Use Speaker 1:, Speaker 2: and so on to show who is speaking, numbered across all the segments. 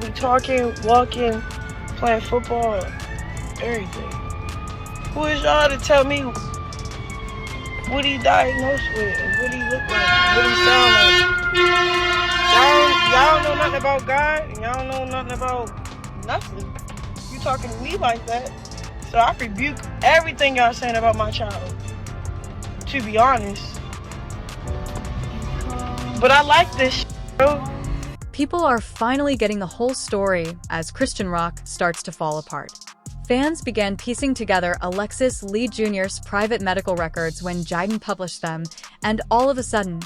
Speaker 1: be talking, walking, playing football, everything. Who is y'all to tell me what he diagnosed with and what he look like, what he sound like? Y'all don't know nothing about God, and y'all don't know nothing about nothing. You talking to me like that, so I rebuke everything y'all saying about my child, to be honest. But I like this bro.
Speaker 2: People are finally getting the whole story as Christian rock starts to fall apart. Fans began piecing together Alexis Lee Jr.'s private medical records when Jaidyn published them, and all of a sudden,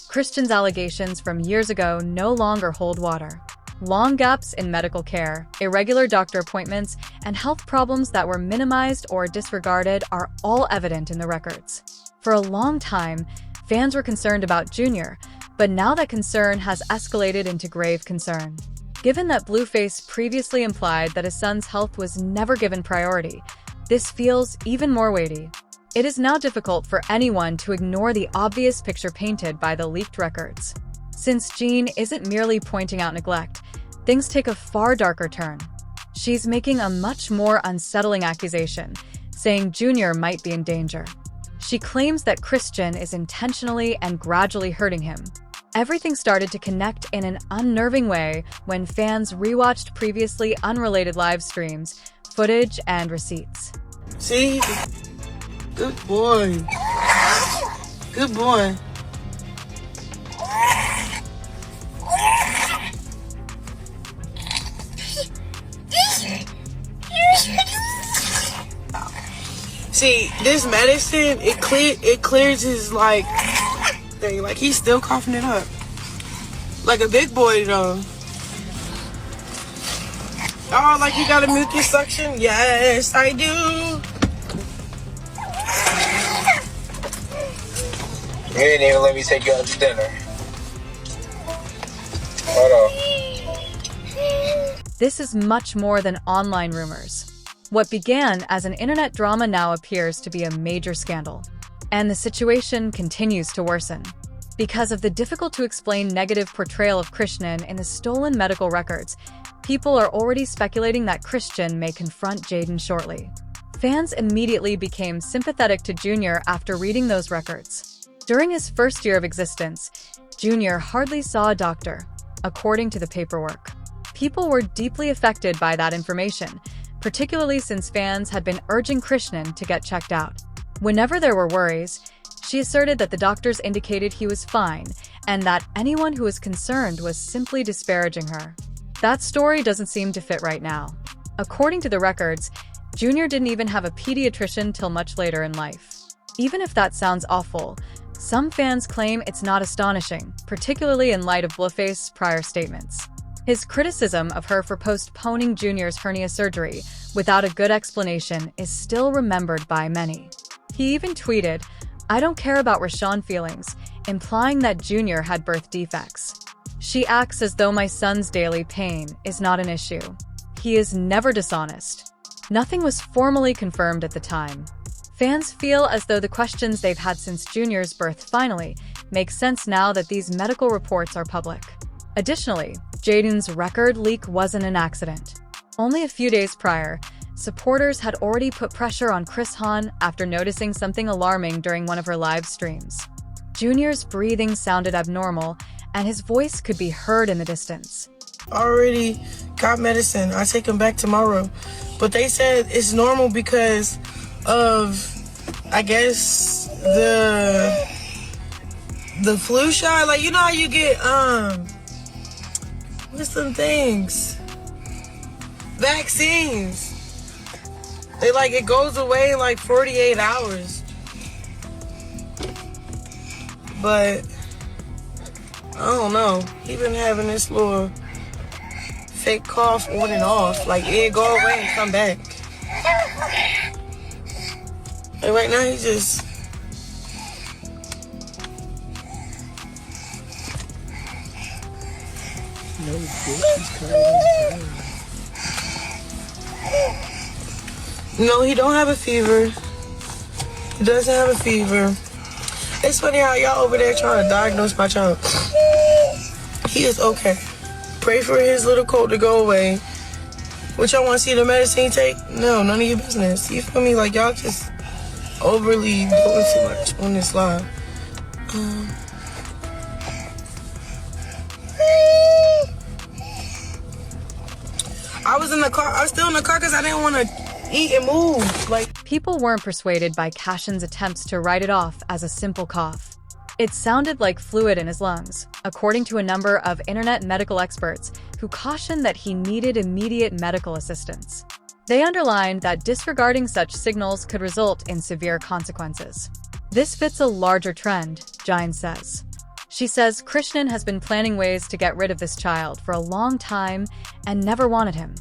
Speaker 2: Christian's allegations from years ago no longer hold water. Long gaps in medical care, irregular doctor appointments, and health problems that were minimized or disregarded are all evident in the records. For a long time, fans were concerned about Jr., but now that concern has escalated into grave concern. Given that Blueface previously implied that his son's health was never given priority, this feels even more weighty. It is now difficult for anyone to ignore the obvious picture painted by the leaked records. Since Jean isn't merely pointing out neglect, things take a far darker turn. She's making a much more unsettling accusation, saying Jr. might be in danger. She claims that Christian is intentionally and gradually hurting him. Everything started to connect in an unnerving way when fans rewatched previously unrelated live streams, footage, and receipts.
Speaker 1: See? Good boy. Good boy. See, this medicine, it clears his, thing. Like, he's still coughing it up. Like a big boy, though. Oh, like you got a mucus suction? Yes, I do.
Speaker 3: You didn't even let me take you out to dinner. Hold on.
Speaker 2: This is much more than online rumors. What began as an internet drama now appears to be a major scandal. And the situation continues to worsen. Because of the difficult-to-explain negative portrayal of Chrisean in the stolen medical records, people are already speculating that Christian may confront Jaidyn shortly. Fans immediately became sympathetic to Jr. after reading those records. During his first year of existence, Jr. hardly saw a doctor, according to the paperwork. People were deeply affected by that information, particularly since fans had been urging Chrisean to get checked out. Whenever there were worries, she asserted that the doctors indicated he was fine and that anyone who was concerned was simply disparaging her. That story doesn't seem to fit right now. According to the records, Jr. didn't even have a pediatrician till much later in life. Even if that sounds awful, some fans claim it's not astonishing, particularly in light of Blueface's prior statements. His criticism of her for postponing Jr.'s hernia surgery without a good explanation is still remembered by many. He even tweeted, "I don't care about Chrisean feelings," implying that Jr. had birth defects. She acts as though my son's daily pain is not an issue. He is never dishonest. Nothing was formally confirmed at the time. Fans feel as though the questions they've had since Jr.'s birth finally make sense now that these medical reports are public. Additionally, Jaidyn's record leak wasn't an accident. Only a few days prior, supporters had already put pressure on Chrisean after noticing something alarming during one of her live streams. Jr.'s breathing sounded abnormal, and his voice could be heard in the distance.
Speaker 1: Already got medicine. I take him back tomorrow. But they said it's normal because of, I guess, the flu shot. Like, you know how you get, what's some things? Vaccines. They it goes away in 48 hours. But I don't know. He been having this little fake cough on and off. It go away and come back. And right now he's just No, he don't have a fever. He doesn't have a fever. It's funny how y'all over there trying to diagnose my child. He is okay. pray for his little cold to go away. What y'all want to see the medicine take? No, none of your business. You feel me? Like, y'all just overly doing too much on this live. I was in the car. I was still in the car because I didn't want to eat and move. Like,
Speaker 2: people weren't persuaded by Chrisean's attempts to write it off as a simple cough. It sounded like fluid in his lungs, according to a number of internet medical experts who cautioned that he needed immediate medical assistance. They underlined that disregarding such signals could result in severe consequences. This fits a larger trend, Jaidyn says. She says Chrisean has been planning ways to get rid of this child for a long time and never wanted him.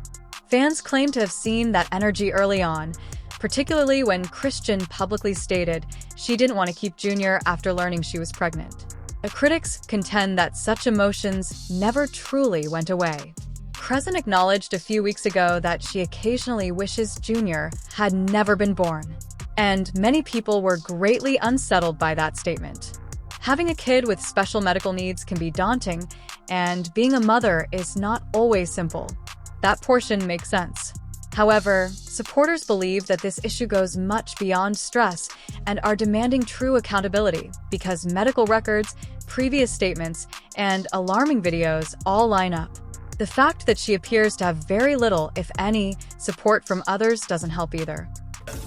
Speaker 2: Fans claim to have seen that energy early on, particularly when Chrisean publicly stated she didn't want to keep Junior after learning she was pregnant. The critics contend that such emotions never truly went away. Chrisean acknowledged a few weeks ago that she occasionally wishes Junior had never been born, and many people were greatly unsettled by that statement. Having a kid with special medical needs can be daunting, and being a mother is not always simple. That portion makes sense. However, supporters believe that this issue goes much beyond stress and are demanding true accountability because medical records, previous statements, and alarming videos all line up. The fact that she appears to have very little, if any, support from others doesn't help either.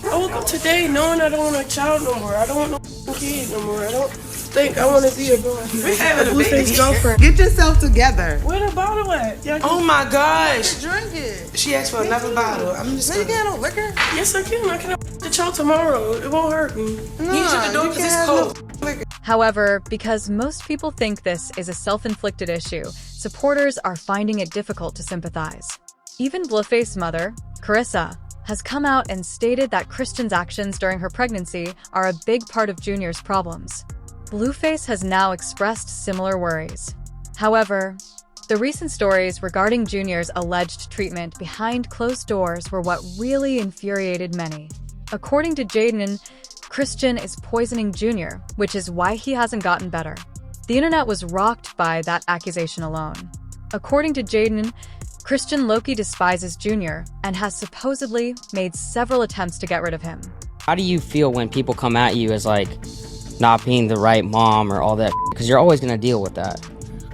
Speaker 1: I woke up today knowing I don't want a child no more. I don't want no kid no more. I don't think I want to be a Blueface girlfriend.
Speaker 4: Get yourself together.
Speaker 1: Where the bottle at?
Speaker 4: Oh my gosh.
Speaker 1: Drink it.
Speaker 4: She asked for another bottle. I'm just gonna... You can't have liquor?
Speaker 1: Yes, I can. I can have the child tomorrow. It won't hurt me.
Speaker 4: No, you should do it because it's cold.
Speaker 2: However, because most people think this is a self-inflicted issue, supporters are finding it difficult to sympathize. Even Blueface's mother, Chrisean, has come out and stated that Chrisean's actions during her pregnancy are a big part of Junior's problems. Blueface has now expressed similar worries. However, the recent stories regarding Junior's alleged treatment behind closed doors were what really infuriated many. According to Jaidyn, Chrisean is poisoning Junior, which is why he hasn't gotten better. The internet was rocked by that accusation alone. According to Jaidyn, Chrisean low-key despises Junior and has supposedly made several attempts to get rid of him.
Speaker 5: How do you feel when people come at you as like not being the right mom or all that? Because you're always going to deal with that.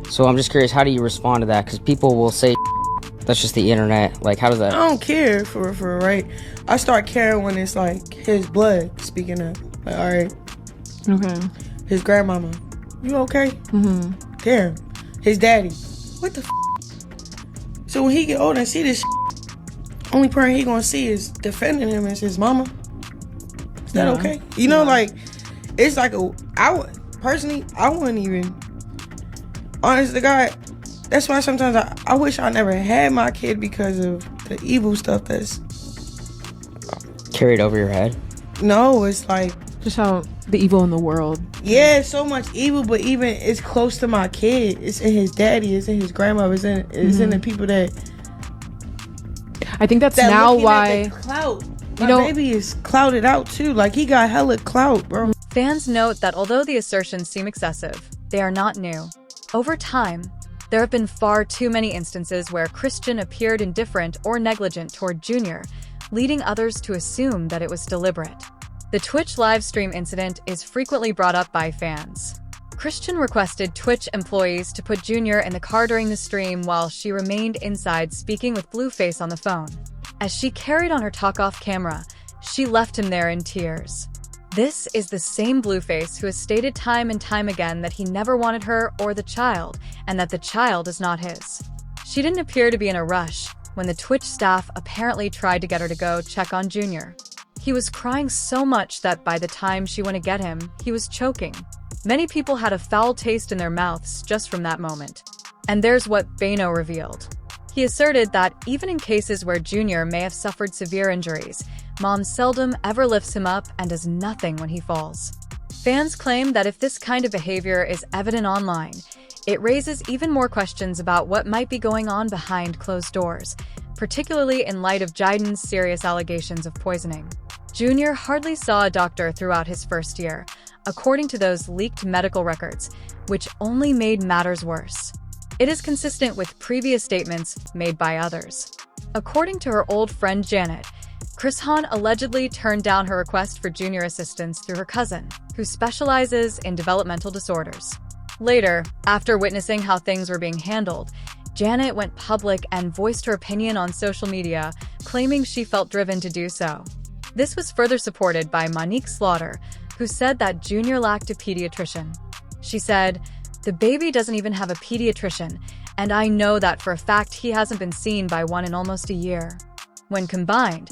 Speaker 5: So I'm just curious, how do you respond to that? Because people will say that's just the internet. Like, how does that?
Speaker 1: I don't care for right. I start caring when it's like his blood speaking up. Like, all right.
Speaker 6: Okay.
Speaker 1: His grandmama. You okay?
Speaker 6: Mm-hmm.
Speaker 1: Damn. His daddy. What the f? So when he get older and see this only person he gonna see is defending him is his mama. Is that okay? You know, like, it's like personally, I wouldn't even, honest to God, that's why sometimes I wish I never had my kid because of the evil stuff that's
Speaker 5: carried over your head.
Speaker 1: No, it's like
Speaker 6: just how the evil in the world.
Speaker 1: Yeah, so much evil, but even it's close to my kid. It's in his daddy. It's in his grandma. It's in the people that.
Speaker 6: I think that's now why.
Speaker 1: Clout. My baby is clouted out too. Like, he got hella clout, bro.
Speaker 2: Fans note that although the assertions seem excessive, they are not new. Over time, there have been far too many instances where Chrisean appeared indifferent or negligent toward Junior, leading others to assume that it was deliberate. The Twitch livestream incident is frequently brought up by fans. Chrisean requested Twitch employees to put Junior in the car during the stream while she remained inside speaking with Blueface on the phone. As she carried on her talk-off camera, she left him there in tears. This is the same Blueface who has stated time and time again that he never wanted her or the child, and that the child is not his. She didn't appear to be in a rush when the Twitch staff apparently tried to get her to go check on Junior. He was crying so much that by the time she went to get him, he was choking. Many people had a foul taste in their mouths just from that moment. And there's what Bano revealed. He asserted that even in cases where Junior may have suffered severe injuries, Mom seldom ever lifts him up and does nothing when he falls. Fans claim that if this kind of behavior is evident online, it raises even more questions about what might be going on behind closed doors, particularly in light of Jaidyn's serious allegations of poisoning. Junior hardly saw a doctor throughout his first year, according to those leaked medical records, which only made matters worse. It is consistent with previous statements made by others. According to her old friend Janet, Chrisean allegedly turned down her request for junior assistance through her cousin, who specializes in developmental disorders. Later, after witnessing how things were being handled, Janet went public and voiced her opinion on social media, claiming she felt driven to do so. This was further supported by Monique Slaughter, who said that Junior lacked a pediatrician. She said, "The baby doesn't even have a pediatrician, and I know that for a fact he hasn't been seen by one in almost a year." When combined,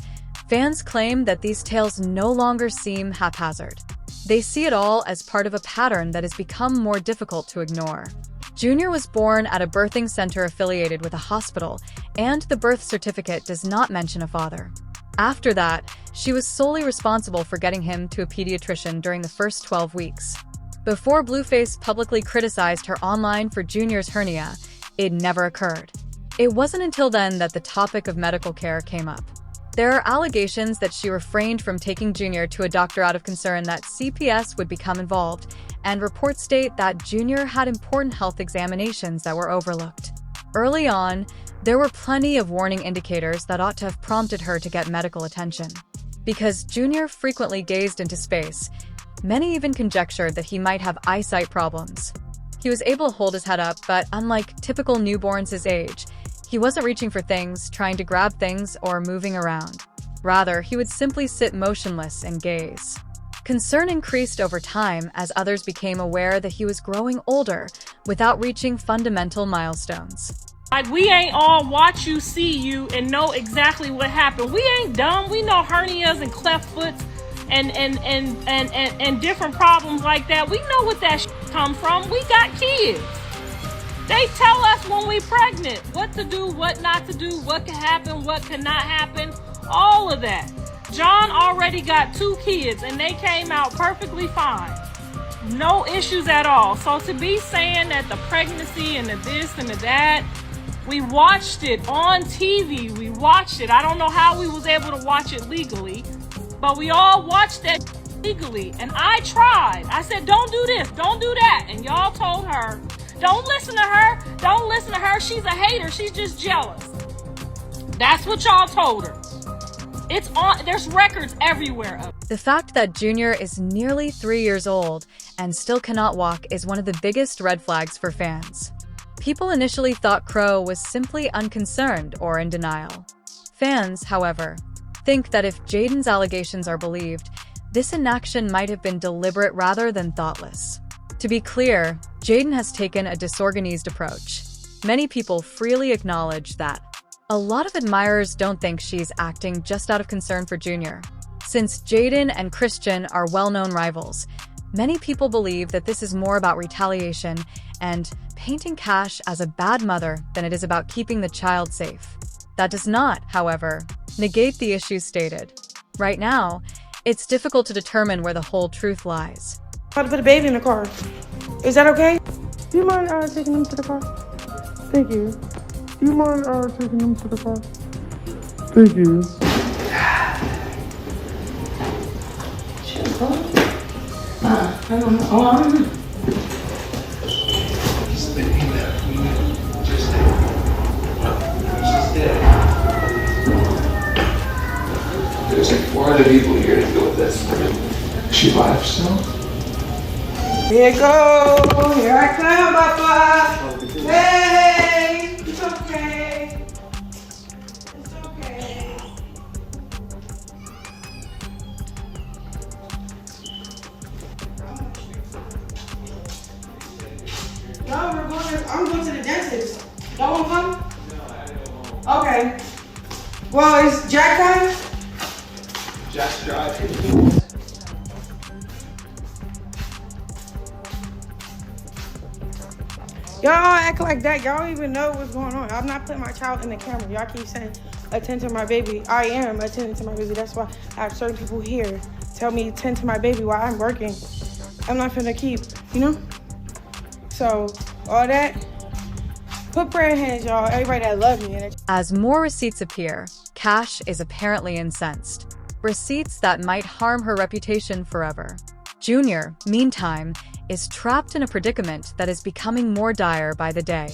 Speaker 2: fans claim that these tales no longer seem haphazard. They see it all as part of a pattern that has become more difficult to ignore. Junior was born at a birthing center affiliated with a hospital, and the birth certificate does not mention a father. After that, she was solely responsible for getting him to a pediatrician during the first 12 weeks. Before Blueface publicly criticized her online for Junior's hernia, it never occurred. It wasn't until then that the topic of medical care came up. There are allegations that she refrained from taking Junior to a doctor out of concern that CPS would become involved, and reports state that Junior had important health examinations that were overlooked. Early on, there were plenty of warning indicators that ought to have prompted her to get medical attention. Because Junior frequently gazed into space, many even conjectured that he might have eyesight problems. He was able to hold his head up, but unlike typical newborns his age, he wasn't reaching for things, trying to grab things, or moving around. Rather, he would simply sit motionless and gaze. Concern increased over time as others became aware that he was growing older without reaching fundamental milestones.
Speaker 7: Like, we ain't all watch you, see you, and know exactly what happened. We ain't dumb. We know hernias and cleft foots and different problems like that. We know what that come from. We got kids. They tell us when we pregnant what to do, what not to do, what can happen, what cannot happen, all of that. John already got 2 kids and they came out perfectly fine. No issues at all. So to be saying that the pregnancy and the this and the that, we watched it on TV. We watched it. I don't know how we was able to watch it legally, but we all watched that legally. And I tried. I said, don't do this, don't do that. And y'all told her, don't listen to her. Don't listen to her. She's a hater. She's just jealous. That's what y'all told her. It's on. There's records everywhere of it.
Speaker 2: The fact that Junior is nearly 3 years old and still cannot walk is one of the biggest red flags for fans. People initially thought Crow was simply unconcerned or in denial. Fans, however, think that if Jaidyn's allegations are believed, this inaction might have been deliberate rather than thoughtless. To be clear, Jaidyn has taken a disorganized approach. Many people freely acknowledge that. A lot of admirers don't think she's acting just out of concern for Junior. Since Jaidyn and Chrisean are well-known rivals, many people believe that this is more about retaliation and painting Cash as a bad mother than it is about keeping the child safe. That does not, however, negate the issues stated. Right now, it's difficult to determine where the whole truth lies.
Speaker 1: I'm about to put a baby in the car. Is that okay? Do you mind taking him to the car? Thank you. Do you mind taking him to the car? Thank you.
Speaker 3: There's like 4 other people here to deal with this. Is she alive still?
Speaker 1: Here it goes. Here I come, Papa. Hey, it's okay. It's okay. No, I'm going to the dentist. Y'all want to come? No, I don't want. Okay. Well, is Jack coming?
Speaker 3: Jack's driving.
Speaker 1: Y'all act like that. Y'all don't even know what's going on. I'm not putting my child in the camera. Y'all keep saying, attend to my baby. I am attending to my baby. That's why I have certain people here tell me attend to my baby while I'm working. I'm not finna keep, you know? So, all that, put prayer in hands, y'all. Everybody that love me.
Speaker 2: As more receipts appear, Cash is apparently incensed. Receipts that might harm her reputation forever. Junior, meantime, is trapped in a predicament that is becoming more dire by the day.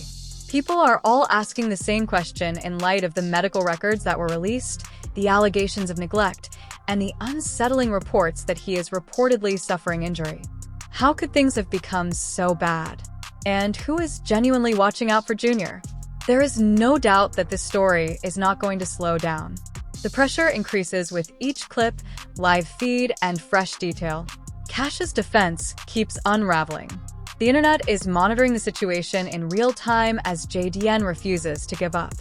Speaker 2: People are all asking the same question in light of the medical records that were released, the allegations of neglect, and the unsettling reports that he is reportedly suffering injury. How could things have become so bad? And who is genuinely watching out for Junior? There is no doubt that this story is not going to slow down. The pressure increases with each clip, live feed, and fresh detail. Cash's defense keeps unraveling. The internet is monitoring the situation in real time as Jaidyn refuses to give up.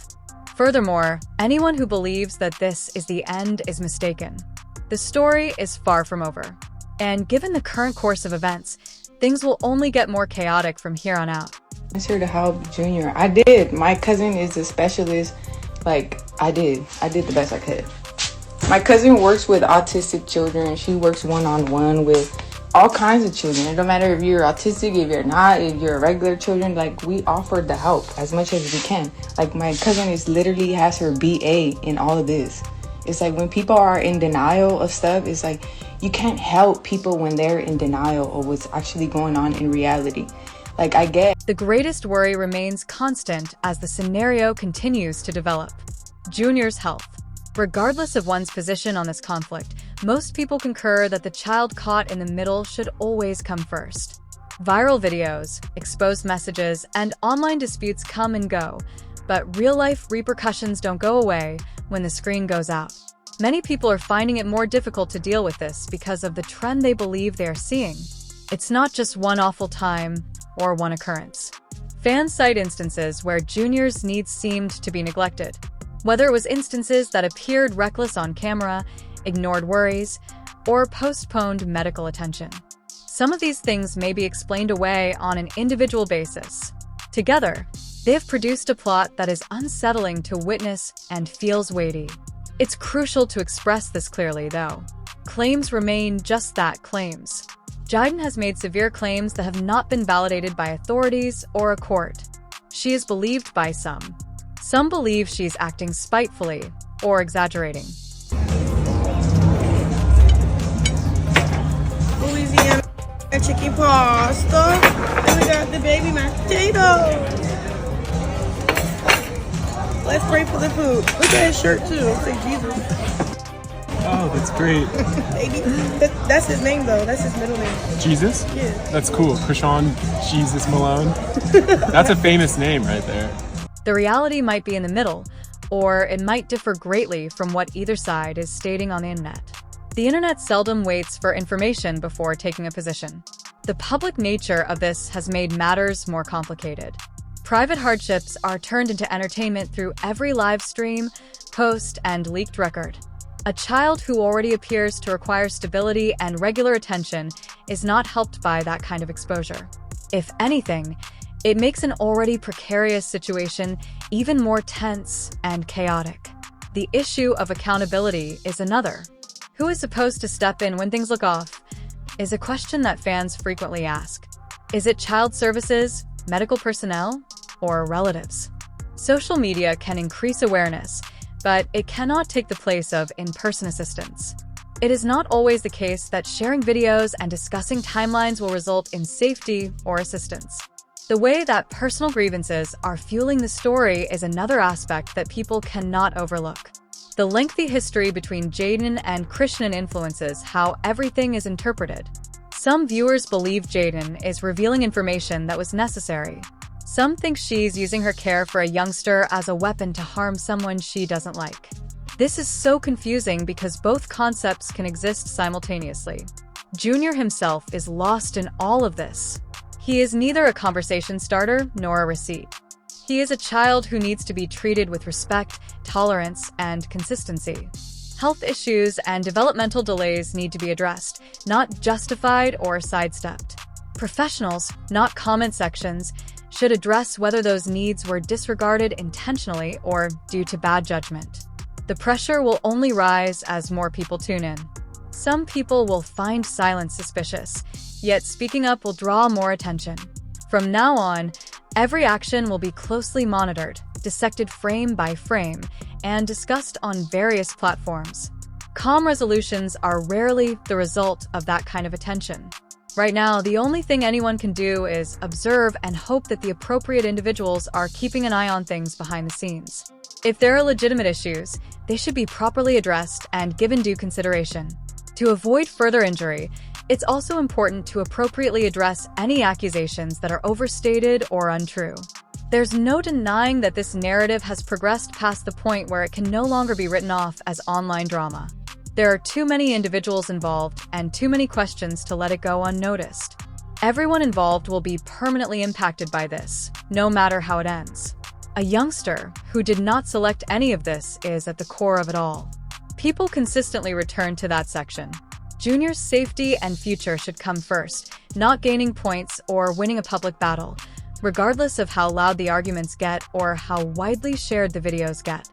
Speaker 2: Furthermore, anyone who believes that this is the end is mistaken. The story is far from over. And given the current course of events, things will only get more chaotic from here on out.
Speaker 8: I'm here to help Junior. I did. My cousin is a specialist. I did the best I could. My cousin works with autistic children. She works one-on-one with all kinds of children. It don't matter if you're autistic, if you're not, if you're regular children. We offered the help as much as we can. My cousin literally has her BA in all of this. It's when people are in denial of stuff, it's you can't help people when they're in denial of what's actually going on in reality. I get.
Speaker 2: The greatest worry remains constant as the scenario continues to develop. Junior's health. Regardless of one's position on this conflict, most people concur that the child caught in the middle should always come first. Viral videos, exposed messages, and online disputes come and go, but real-life repercussions don't go away when the screen goes out. Many people are finding it more difficult to deal with this because of the trend they believe they are seeing. It's not just one awful time or one occurrence. Fans cite instances where Junior's needs seemed to be neglected, whether it was instances that appeared reckless on camera, ignored worries, or postponed medical attention. Some of these things may be explained away on an individual basis. Together, they have produced a plot that is unsettling to witness and feels weighty. It's crucial to express this clearly, though. Claims remain just that, claims. Jaidyn has made severe claims that have not been validated by authorities or a court. She is believed by some. Some believe she's acting spitefully or exaggerating.
Speaker 1: Louisiana chicken pasta. And we got the baby mashed potatoes. Let's pray for the food. Look at his shirt too. Say Jesus.
Speaker 9: Oh, that's great.
Speaker 1: Baby. That's his name though. That's his middle name.
Speaker 9: Jesus?
Speaker 1: Yeah.
Speaker 9: That's cool. Chrisean Jesus Malone. That's a famous name right there.
Speaker 2: The reality might be in the middle, or it might differ greatly from what either side is stating on the internet. The internet seldom waits for information before taking a position. The public nature of this has made matters more complicated. Private hardships are turned into entertainment through every live stream, post, and leaked record. A child who already appears to require stability and regular attention is not helped by that kind of exposure. If anything, it makes an already precarious situation even more tense and chaotic. The issue of accountability is another. Who is supposed to step in when things look off is a question that fans frequently ask. Is it child services, medical personnel, or relatives? Social media can increase awareness, but it cannot take the place of in-person assistance. It is not always the case that sharing videos and discussing timelines will result in safety or assistance. The way that personal grievances are fueling the story is another aspect that people cannot overlook. The lengthy history between Jaidyn and Chrisean influences how everything is interpreted. Some viewers believe Jaidyn is revealing information that was necessary. Some think she's using her care for a youngster as a weapon to harm someone she doesn't like. This is so confusing because both concepts can exist simultaneously. Junior himself is lost in all of this. He is neither a conversation starter nor a receipt. He is a child who needs to be treated with respect, tolerance, and consistency. Health issues and developmental delays need to be addressed, not justified or sidestepped. Professionals, not comment sections, should address whether those needs were disregarded intentionally or due to bad judgment. The pressure will only rise as more people tune in. Some people will find silence suspicious, yet speaking up will draw more attention. From now on, every action will be closely monitored, dissected frame by frame, and discussed on various platforms. Calm resolutions are rarely the result of that kind of attention. Right now, the only thing anyone can do is observe and hope that the appropriate individuals are keeping an eye on things behind the scenes. If there are legitimate issues, they should be properly addressed and given due consideration. To avoid further injury, it's also important to appropriately address any accusations that are overstated or untrue. There's no denying that this narrative has progressed past the point where it can no longer be written off as online drama. There are too many individuals involved and too many questions to let it go unnoticed. Everyone involved will be permanently impacted by this, no matter how it ends. A youngster who did not select any of this is at the core of it all. People consistently return to that section. Junior's safety and future should come first, not gaining points or winning a public battle, regardless of how loud the arguments get or how widely shared the videos get.